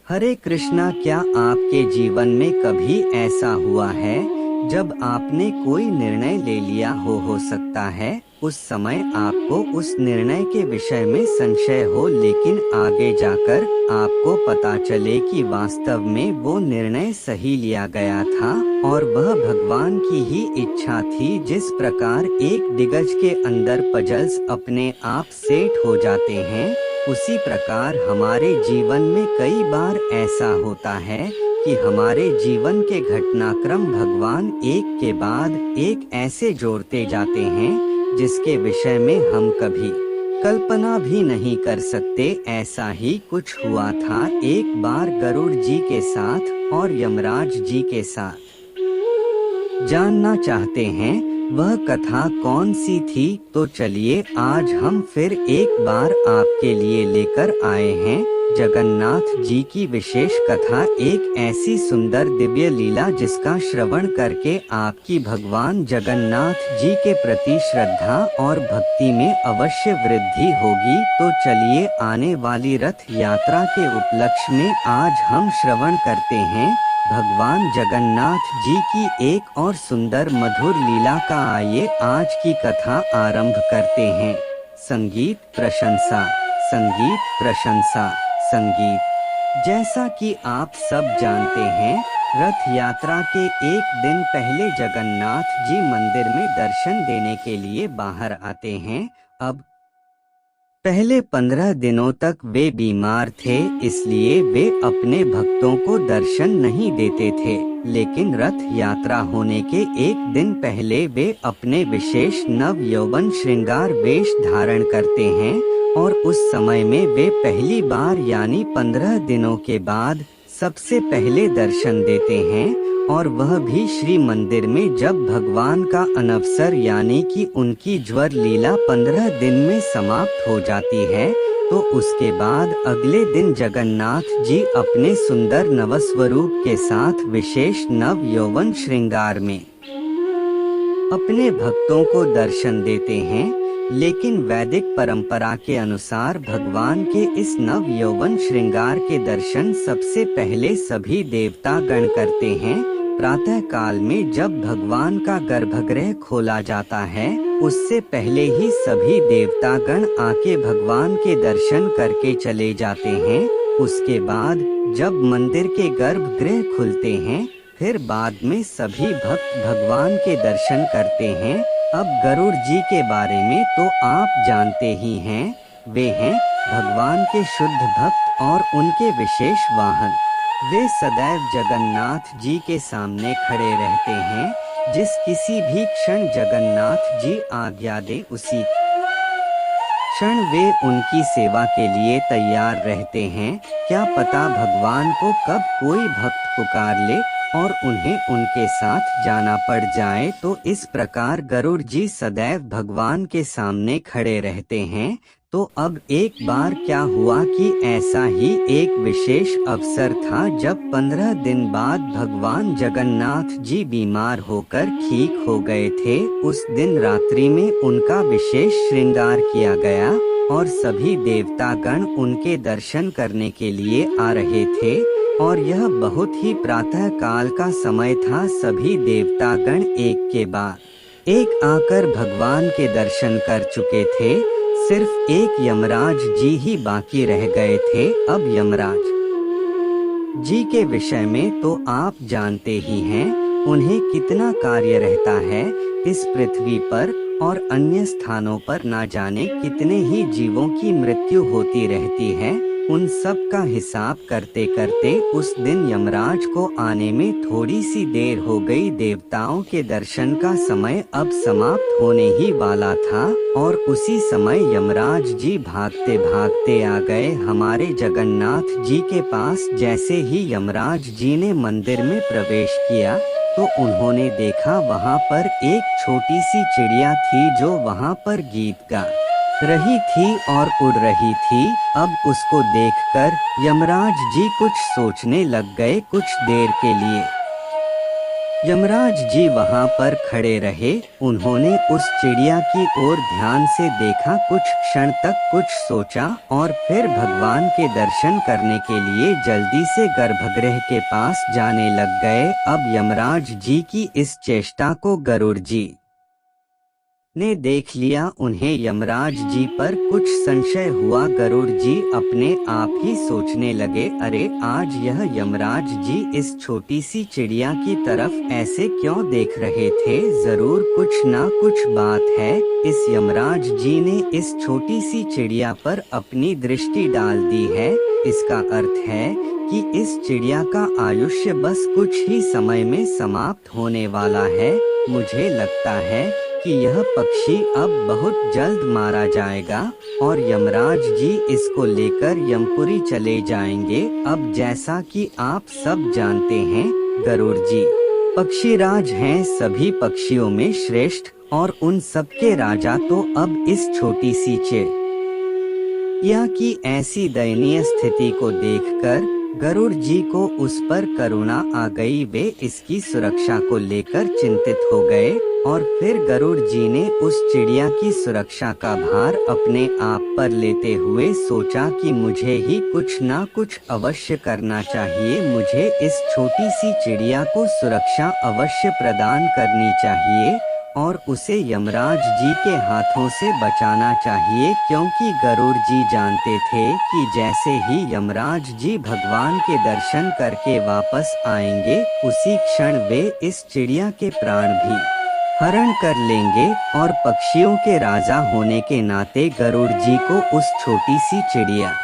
हरे कृष्णा। क्या आपके जीवन में कभी ऐसा हुआ है जब आपने कोई निर्णय ले लिया हो सकता है उस समय आपको उस निर्णय के विषय में संशय हो, लेकिन आगे जाकर आपको पता चले कि वास्तव में वो निर्णय सही लिया गया था और वह भगवान की ही इच्छा थी। जिस प्रकार एक दिग्गज के अंदर पजल्स अपने आप सेट हो जाते हैं, उसी प्रकार हमारे जीवन में कई बार ऐसा होता है कि हमारे जीवन के घटनाक्रम भगवान एक के बाद एक ऐसे जोड़ते जाते हैं जिसके विषय में हम कभी कल्पना भी नहीं कर सकते। ऐसा ही कुछ हुआ था एक बार गरुड़ जी के साथ और यमराज जी के साथ। जानना चाहते हैं वह कथा कौन सी थी? तो चलिए आज हम फिर एक बार आपके लिए लेकर आए हैं जगन्नाथ जी की विशेष कथा। एक ऐसी सुंदर दिव्य लीला जिसका श्रवण करके आपकी भगवान जगन्नाथ जी के प्रति श्रद्धा और भक्ति में अवश्य वृद्धि होगी। तो चलिए आने वाली रथ यात्रा के उपलक्ष्य में आज हम श्रवण करते हैं भगवान जगन्नाथ जी की एक और सुंदर मधुर लीला का। आइए आज की कथा आरंभ करते हैं। संगीत प्रशंसा, संगीत प्रशंसा, संगीत। जैसा कि आप सब जानते हैं, रथ यात्रा के एक दिन पहले जगन्नाथ जी मंदिर में दर्शन देने के लिए बाहर आते हैं। अब पहले 15 दिनों तक वे बीमार थे, इसलिए वे अपने भक्तों को दर्शन नहीं देते थे। लेकिन रथ यात्रा होने के एक दिन पहले वे अपने विशेष नव यौवन श्रृंगार वेश धारण करते हैं और उस समय में वे पहली बार यानी 15 दिनों के बाद सबसे पहले दर्शन देते हैं, और वह भी श्री मंदिर में जब भगवान का अनवसर यानी कि उनकी ज्वर लीला 15 दिन में समाप्त हो जाती है। तो उसके बाद अगले दिन जगन्नाथ जी अपने सुंदर नवस्वरूप के साथ विशेष नव यौवन श्रृंगार में अपने भक्तों को दर्शन देते हैं। लेकिन वैदिक परंपरा के अनुसार भगवान के इस नव यौवन श्रृंगार के दर्शन सबसे पहले सभी देवता गण करते हैं। प्रातः काल में जब भगवान का गर्भगृह खोला जाता है, उससे पहले ही सभी देवता गण आके भगवान के दर्शन करके चले जाते हैं। उसके बाद जब मंदिर के गर्भगृह खुलते हैं, फिर बाद में सभी भक्त भगवान के दर्शन करते हैं। अब गरुड़ जी के बारे में तो आप जानते ही हैं, वे हैं भगवान के शुद्ध भक्त और उनके विशेष वाहन। वे सदैव जगन्नाथ जी के सामने खड़े रहते हैं। जिस किसी भी क्षण जगन्नाथ जी आज्ञा दे उसी क्षण वे उनकी सेवा के लिए तैयार रहते हैं। क्या पता भगवान को कब कोई भक्त पुकार ले और उन्हें उनके साथ जाना पड़ जाए। तो इस प्रकार गरुड़ जी सदैव भगवान के सामने खड़े रहते हैं। तो अब एक बार क्या हुआ कि ऐसा ही एक विशेष अवसर था जब 15 दिन बाद भगवान जगन्नाथ जी बीमार होकर ठीक हो गए थे। उस दिन रात्रि में उनका विशेष श्रृंगार किया गया और सभी देवता गण उनके दर्शन करने के लिए आ रहे थे, और यह बहुत ही प्रातः काल का समय था। सभी देवता गण एक के बाद एक आकर भगवान के दर्शन कर चुके थे। सिर्फ एक यमराज जी ही बाकी रह गए थे। अब यमराज जी के विषय में तो आप जानते ही हैं, उन्हें कितना कार्य रहता है इस पृथ्वी पर, और अन्य स्थानों पर ना जाने कितने ही जीवों की मृत्यु होती रहती है। उन सब का हिसाब करते करते उस दिन यमराज को आने में थोड़ी सी देर हो गई। देवताओं के दर्शन का समय अब समाप्त होने ही वाला था, और उसी समय यमराज जी भागते भागते आ गए हमारे जगन्नाथ जी के पास। जैसे ही यमराज जी ने मंदिर में प्रवेश किया तो उन्होंने देखा वहाँ पर एक छोटी सी चिड़िया थी जो वहाँ पर गीत गा रही थी और उड़ रही थी। अब उसको देखकर यमराज जी कुछ सोचने लग गए कुछ देर के लिए। यमराज जी वहां पर खड़े रहे। उन्होंने उस चिड़िया की ओर ध्यान से देखा, कुछ क्षण तक कुछ सोचा और फिर भगवान के दर्शन करने के लिए जल्दी से गर्भगृह के पास जाने लग गए। अब यमराज जी की इस चेष्टा को गरुड़ जी ने देख लिया। उन्हें यमराज जी पर कुछ संशय हुआ। गरुड़ जी अपने आप ही सोचने लगे, अरे आज यह यमराज जी इस छोटी सी चिड़िया की तरफ ऐसे क्यों देख रहे थे? जरूर कुछ ना कुछ बात है। इस यमराज जी ने इस छोटी सी चिड़िया पर अपनी दृष्टि डाल दी है। इसका अर्थ है कि इस चिड़िया का आयुष्य बस कुछ ही समय में समाप्त होने वाला है। मुझे लगता है कि यह पक्षी अब बहुत जल्द मारा जाएगा और यमराज जी इसको लेकर यमपुरी चले जाएंगे। अब जैसा कि आप सब जानते हैं, गरुड़ जी पक्षीराज हैं, सभी पक्षियों में श्रेष्ठ और उन सबके राजा। तो अब इस छोटी सी चिड़िया की ऐसी दयनीय स्थिति को देखकर गरुड़ जी को उस पर करुणा आ गई। वे इसकी सुरक्षा को लेकर चिंतित हो गए और फिर गरुड़ जी ने उस चिड़िया की सुरक्षा का भार अपने आप पर लेते हुए सोचा कि मुझे ही कुछ ना कुछ अवश्य करना चाहिए। मुझे इस छोटी सी चिड़िया को सुरक्षा अवश्य प्रदान करनी चाहिए और उसे यमराज जी के हाथों से बचाना चाहिए, क्योंकि गरुड़ जी जानते थे कि जैसे ही यमराज जी भगवान के दर्शन करके वापस आएंगे, उसी क्षण वे इस चिड़िया के प्राण भी हरण कर लेंगे। और पक्षियों के राजा होने के नाते गरुड़ जी को उस छोटी सी चिड़िया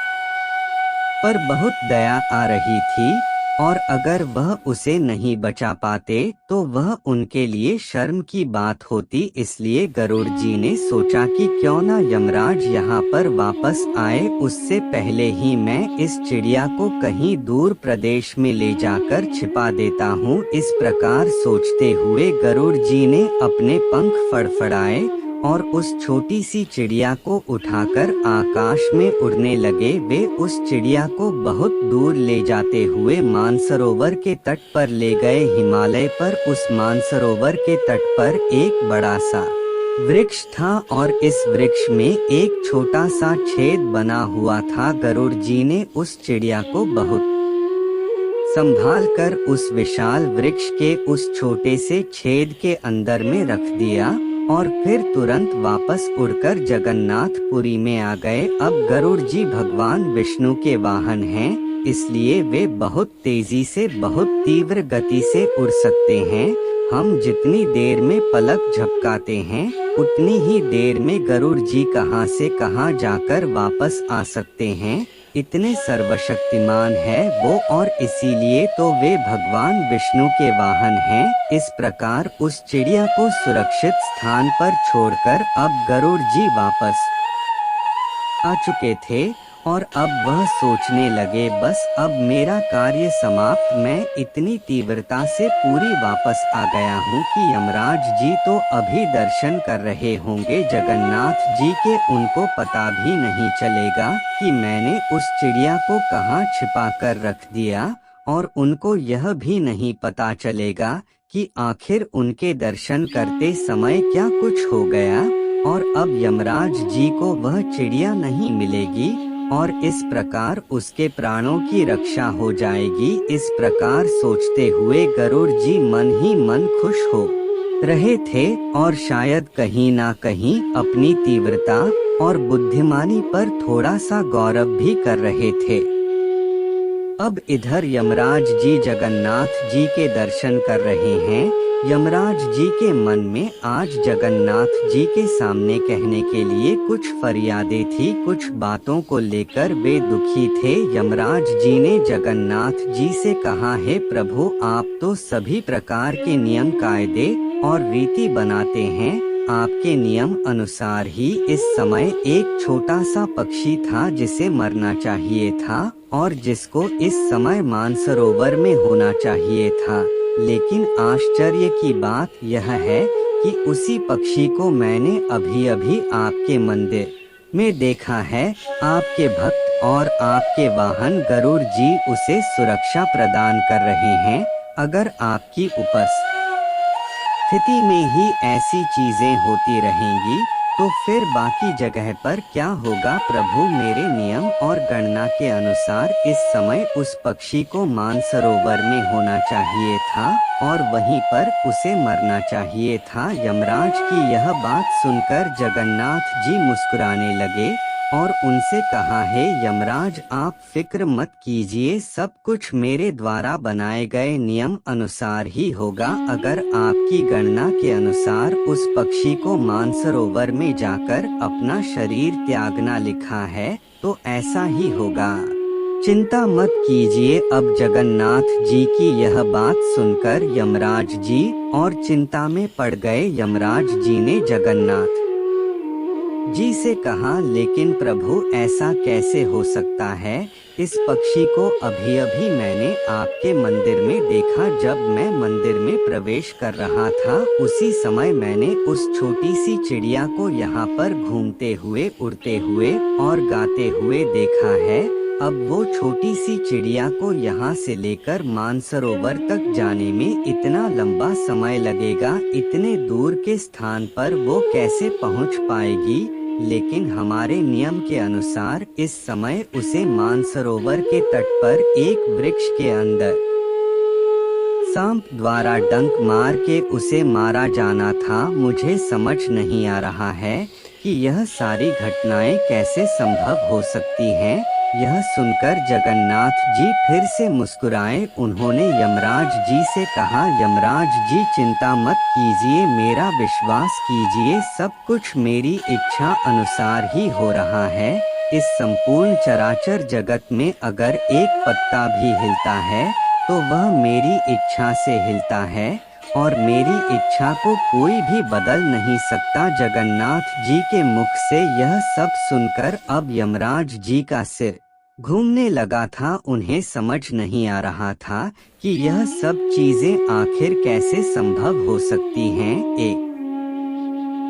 पर बहुत दया आ रही थी और अगर वह उसे नहीं बचा पाते तो वह उनके लिए शर्म की बात होती। इसलिए गरुड़ जी ने सोचा कि क्यों ना यमराज यहाँ पर वापस आए, उससे पहले ही मैं इस चिड़िया को कहीं दूर प्रदेश में ले जाकर छिपा देता हूँ। इस प्रकार सोचते हुए गरुड़ जी ने अपने पंख फड़फड़ाए और उस छोटी सी चिड़िया को उठाकर आकाश में उड़ने लगे। वे उस चिड़िया को बहुत दूर ले जाते हुए मानसरोवर के तट पर ले गए। हिमालय पर उस मानसरोवर के तट पर एक बड़ा सा वृक्ष था और इस वृक्ष में एक छोटा सा छेद बना हुआ था। गरुड़ जी ने उस चिड़िया को बहुत संभाल कर उस विशाल वृक्ष के उस छोटे से छेद के अंदर में रख दिया और फिर तुरंत वापस उड़कर जगन्नाथपुरी में आ गए। अब गरुड़ जी भगवान विष्णु के वाहन हैं, इसलिए वे बहुत तेजी से, बहुत तीव्र गति से उड़ सकते हैं। हम जितनी देर में पलक झपकाते हैं, उतनी ही देर में गरुड़ जी कहां से कहां जाकर वापस आ सकते हैं। इतने सर्वशक्तिमान है वो और इसीलिए तो वे भगवान विष्णु के वाहन हैं। इस प्रकार उस चिड़िया को सुरक्षित स्थान पर छोड़कर अब गरुड़ जी वापस आ चुके थे और अब वह सोचने लगे, बस अब मेरा कार्य समाप्त। मैं इतनी तीव्रता से पूरी वापस आ गया हूँ कि यमराज जी तो अभी दर्शन कर रहे होंगे जगन्नाथ जी के। उनको पता भी नहीं चलेगा कि मैंने उस चिड़िया को कहाँ छिपा कर रख दिया और उनको यह भी नहीं पता चलेगा कि आखिर उनके दर्शन करते समय क्या कुछ हो गया और अब यमराज जी को वह चिड़िया नहीं मिलेगी और इस प्रकार उसके प्राणों की रक्षा हो जाएगी। इस प्रकार सोचते हुए गरुड़ जी मन ही मन खुश हो रहे थे और शायद कहीं ना कहीं अपनी तीव्रता और बुद्धिमानी पर थोड़ा सा गौरव भी कर रहे थे। अब इधर यमराज जी जगन्नाथ जी के दर्शन कर रहे हैं। यमराज जी के मन में आज जगन्नाथ जी के सामने कहने के लिए कुछ फरियादें थी, कुछ बातों को लेकर वे दुखी थे। यमराज जी ने जगन्नाथ जी से कहा, है प्रभु, आप तो सभी प्रकार के नियम कायदे और रीति बनाते हैं। आपके नियम अनुसार ही इस समय एक छोटा सा पक्षी था जिसे मरना चाहिए था और जिसको इस समय मानसरोवर में होना चाहिए था। लेकिन आश्चर्य की बात यह है कि उसी पक्षी को मैंने अभी अभी आपके मंदिर में देखा है। आपके भक्त और आपके वाहन गरुड़ जी उसे सुरक्षा प्रदान कर रहे हैं। अगर आपकी उपस्थिति स्थिति में ही ऐसी चीजें होती रहेंगी, तो फिर बाकी जगह पर क्या होगा? प्रभु, मेरे नियम और गणना के अनुसार इस समय उस पक्षी को मानसरोवर में होना चाहिए था और वहीं पर उसे मरना चाहिए था। यमराज की यह बात सुनकर जगन्नाथ जी मुस्कुराने लगे और उनसे कहा, हे यमराज, आप फिक्र मत कीजिए, सब कुछ मेरे द्वारा बनाए गए नियम अनुसार ही होगा। अगर आपकी गणना के अनुसार उस पक्षी को मानसरोवर में जाकर अपना शरीर त्यागना लिखा है, तो ऐसा ही होगा। चिंता मत कीजिए। अब जगन्नाथ जी की यह बात सुनकर यमराज जी और चिंता में पड़ गए। यमराज जी ने जगन्नाथ जी से कहा, लेकिन प्रभु, ऐसा कैसे हो सकता है? इस पक्षी को अभी अभी मैंने आपके मंदिर में देखा। जब मैं मंदिर में प्रवेश कर रहा था, उसी समय मैंने उस छोटी सी चिड़िया को यहाँ पर घूमते हुए, उड़ते हुए और गाते हुए देखा है। अब वो छोटी सी चिड़िया को यहाँ से लेकर मानसरोवर तक जाने में इतना लंबा समय लगेगा, इतने दूर के स्थान पर वो कैसे पहुँच पाएगी? लेकिन हमारे नियम के अनुसार इस समय उसे मानसरोवर के तट पर एक वृक्ष के अंदर सांप द्वारा डंक मार के उसे मारा जाना था। मुझे समझ नहीं आ रहा है कि यह सारी घटनाएं कैसे संभव हो सकती हैं। यह सुनकर जगन्नाथ जी फिर से मुस्कुराए। उन्होंने यमराज जी से कहा, यमराज जी, चिंता मत कीजिए, मेरा विश्वास कीजिए, सब कुछ मेरी इच्छा अनुसार ही हो रहा है। इस संपूर्ण चराचर जगत में अगर एक पत्ता भी हिलता है तो वह मेरी इच्छा से हिलता है और मेरी इच्छा को कोई भी बदल नहीं सकता। जगन्नाथ जी के मुख से यह सब सुनकर अब यमराज जी का सिर घूमने लगा था। उन्हें समझ नहीं आ रहा था कि यह सब चीजें आखिर कैसे संभव हो सकती हैं। एक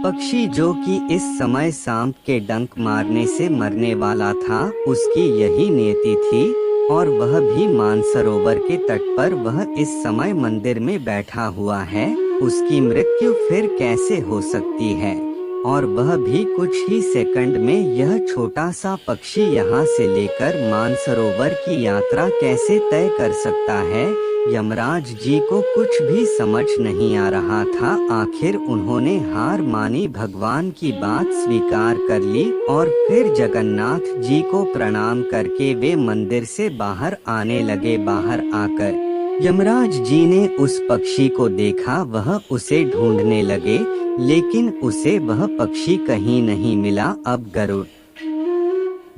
पक्षी जो कि इस समय सांप के डंक मारने से मरने वाला था, उसकी यही नियति थी और वह भी मानसरोवर के तट पर वह इस समय मंदिर में बैठा हुआ है। उसकी मृत्यु फिर कैसे हो सकती है? और वह भी कुछ ही सेकंड में। यह छोटा सा पक्षी यहाँ से लेकर मानसरोवर की यात्रा कैसे तय कर सकता है? यमराज जी को कुछ भी समझ नहीं आ रहा था। आखिर उन्होंने हार मानी, भगवान की बात स्वीकार कर ली और फिर जगन्नाथ जी को प्रणाम करके वे मंदिर से बाहर आने लगे। बाहर आकर यमराज जी ने उस पक्षी को देखा। वह उसे ढूंढने लगे, लेकिन उसे वह पक्षी कहीं नहीं मिला। अब गरुड़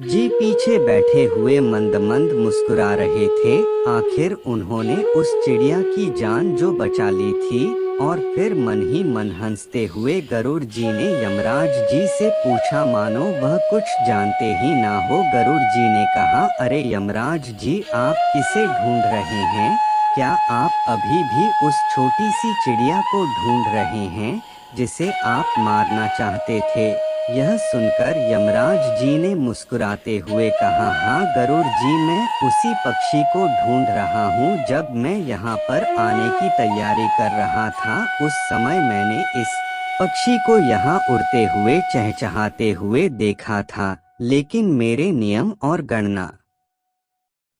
जी पीछे बैठे हुए मंद मंद मुस्कुरा रहे थे। आखिर उन्होंने उस चिड़िया की जान जो बचा ली थी। और फिर मन ही मन हंसते हुए गरुड़ जी ने यमराज जी से पूछा, मानो वह कुछ जानते ही ना हो। गरुड़ जी ने कहा, अरे यमराज जी, आप किसे ढूंढ रहे हैं? क्या आप अभी भी उस छोटी सी चिड़िया को ढूंढ रहे हैं जिसे आप मारना चाहते थे? यह सुनकर यमराज जी ने मुस्कुराते हुए कहा, हाँ गरुड़ जी, मैं उसी पक्षी को ढूंढ रहा हूँ। जब मैं यहाँ पर आने की तैयारी कर रहा था, उस समय मैंने इस पक्षी को यहाँ उड़ते हुए, चहचहाते हुए देखा था, लेकिन मेरे नियम और गणना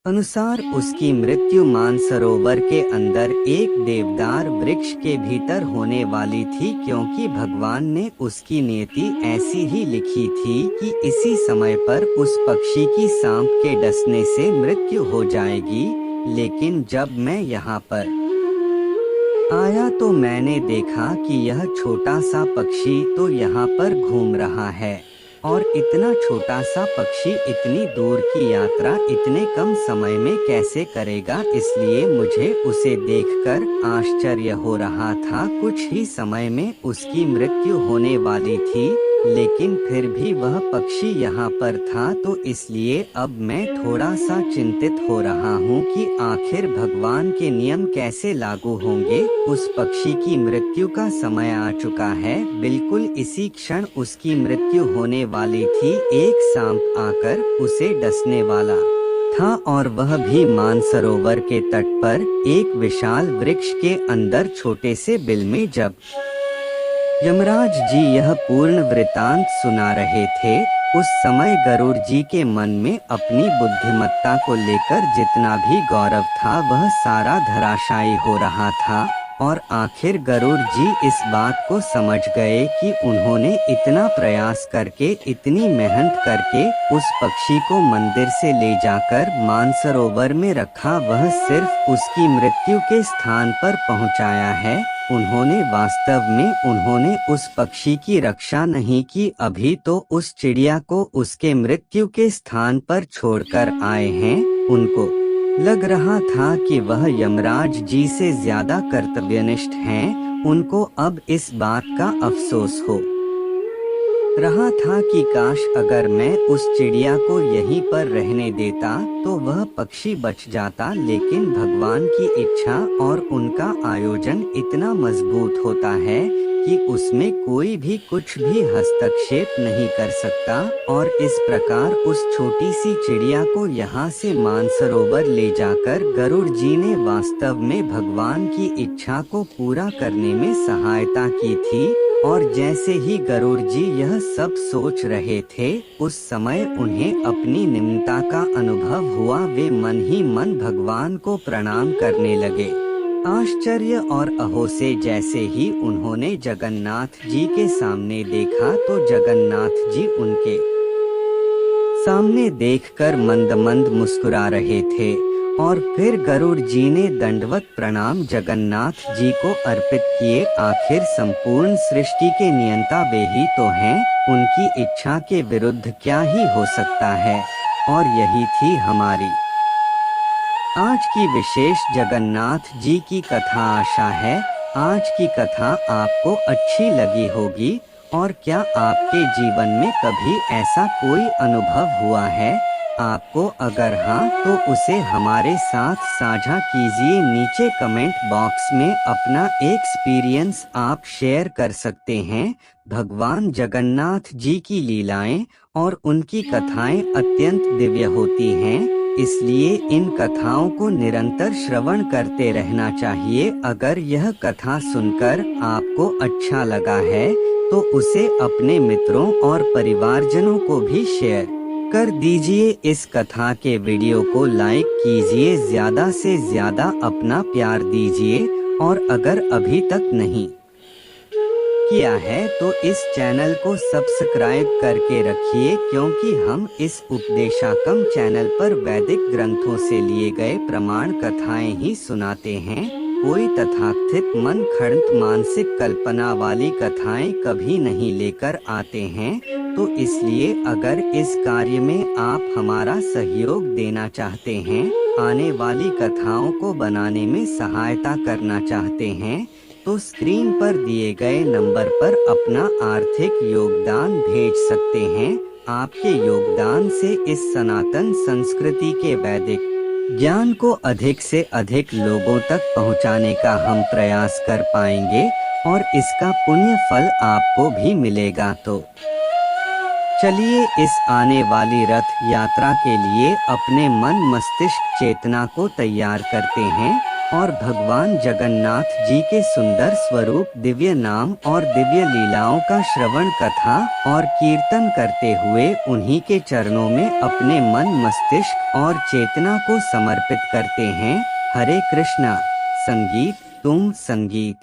अनुसार उसकी मृत्यु मानसरोवर के अंदर एक देवदार वृक्ष के भीतर होने वाली थी, क्योंकि भगवान ने उसकी नियति ऐसी ही लिखी थी कि इसी समय पर उस पक्षी की सांप के डसने से मृत्यु हो जाएगी। लेकिन जब मैं यहाँ पर आया तो मैंने देखा कि यह छोटा सा पक्षी तो यहाँ पर घूम रहा है, और इतना छोटा सा पक्षी इतनी दूर की यात्रा इतने कम समय में कैसे करेगा? इसलिए मुझे उसे देखकर आश्चर्य हो रहा था। कुछ ही समय में उसकी मृत्यु होने वाली थी, लेकिन फिर भी वह पक्षी यहाँ पर था। तो इसलिए अब मैं थोड़ा सा चिंतित हो रहा हूँ कि आखिर भगवान के नियम कैसे लागू होंगे। उस पक्षी की मृत्यु का समय आ चुका है। बिल्कुल इसी क्षण उसकी मृत्यु होने वाली थी। एक सांप आकर उसे डसने वाला था और वह भी मानसरोवर के तट पर एक विशाल वृक्ष के अंदर छोटे से बिल में। जब यमराज जी यह पूर्ण वृतांत सुना रहे थे, उस समय गरुड़ जी के मन में अपनी बुद्धिमत्ता को लेकर जितना भी गौरव था वह सारा धराशायी हो रहा था। और आखिर गरुड़ जी इस बात को समझ गए कि उन्होंने इतना प्रयास करके, इतनी मेहनत करके उस पक्षी को मंदिर से ले जाकर मानसरोवर में रखा, वह सिर्फ उसकी मृत्यु के स्थान पर पहुंचाया है। उन्होंने उस पक्षी की रक्षा नहीं की, अभी तो उस चिड़िया को उसके मृत्यु के स्थान पर छोड़कर आए हैं। उनको लग रहा था कि वह यमराज जी से ज्यादा कर्तव्यनिष्ठ हैं। उनको अब इस बात का अफसोस हो रहा था कि काश अगर मैं उस चिड़िया को यहीं पर रहने देता तो वह पक्षी बच जाता, लेकिन भगवान की इच्छा और उनका आयोजन इतना मजबूत होता है कि उसमें कोई भी कुछ भी हस्तक्षेप नहीं कर सकता। और इस प्रकार उस छोटी सी चिड़िया को यहाँ से मानसरोवर ले जाकर गरुड़ जी ने वास्तव में भगवान की इच्छा को पूरा करने में सहायता की थी। और जैसे ही गरुड़ जी यह सब सोच रहे थे, उस समय उन्हें अपनी निम्नता का अनुभव हुआ। वे मन ही मन भगवान को प्रणाम करने लगे। आश्चर्य और अहो से जैसे ही उन्होंने जगन्नाथ जी के सामने देखा तो जगन्नाथ जी उनके सामने देखकर मंद मंद मुस्कुरा रहे थे। और फिर गरुड़ जी ने दंडवत प्रणाम जगन्नाथ जी को अर्पित किए। आखिर संपूर्ण सृष्टि के नियंता वे ही तो हैं, उनकी इच्छा के विरुद्ध क्या ही हो सकता है। और यही थी हमारी आज की विशेष जगन्नाथ जी की कथा। आशा है आज की कथा आपको अच्छी लगी होगी। और क्या आपके जीवन में कभी ऐसा कोई अनुभव हुआ है? आपको अगर हाँ तो उसे हमारे साथ साझा कीजिए। नीचे कमेंट बॉक्स में अपना एक्सपीरियंस आप शेयर कर सकते हैं। भगवान जगन्नाथ जी की लीलाएं और उनकी कथाएं अत्यंत दिव्य होती हैं, इसलिए इन कथाओं को निरंतर श्रवण करते रहना चाहिए। अगर यह कथा सुनकर आपको अच्छा लगा है तो उसे अपने मित्रों और परिवारजनों को भी शेयर कर दीजिए। इस कथा के वीडियो को लाइक कीजिए, ज्यादा से ज्यादा अपना प्यार दीजिए। और अगर अभी तक नहीं किया है तो इस चैनल को सब्सक्राइब करके रखिए, क्योंकि हम इस उपदेशाकम चैनल पर वैदिक ग्रंथों से लिए गए प्रमाण कथाएं ही सुनाते हैं। कोई तथाकथित मन खड़ंत मानसिक कल्पना वाली कथाएं कभी नहीं लेकर आते हैं। तो इसलिए अगर इस कार्य में आप हमारा सहयोग देना चाहते हैं, आने वाली कथाओं को बनाने में सहायता करना चाहते हैं, तो स्क्रीन पर दिए गए नंबर पर अपना आर्थिक योगदान भेज सकते हैं। आपके योगदान से इस सनातन संस्कृति के वैदिक ज्ञान को अधिक से अधिक लोगों तक पहुंचाने का हम प्रयास कर पाएंगे और इसका पुण्य फल आपको भी मिलेगा। तो चलिए इस आने वाली रथ यात्रा के लिए अपने मन मस्तिष्क चेतना को तैयार करते हैं और भगवान जगन्नाथ जी के सुंदर स्वरूप, दिव्य नाम और दिव्य लीलाओं का श्रवण, कथा और कीर्तन करते हुए उन्हीं के चरणों में अपने मन मस्तिष्क और चेतना को समर्पित करते हैं। हरे कृष्णा। संगीत तुम संगीत।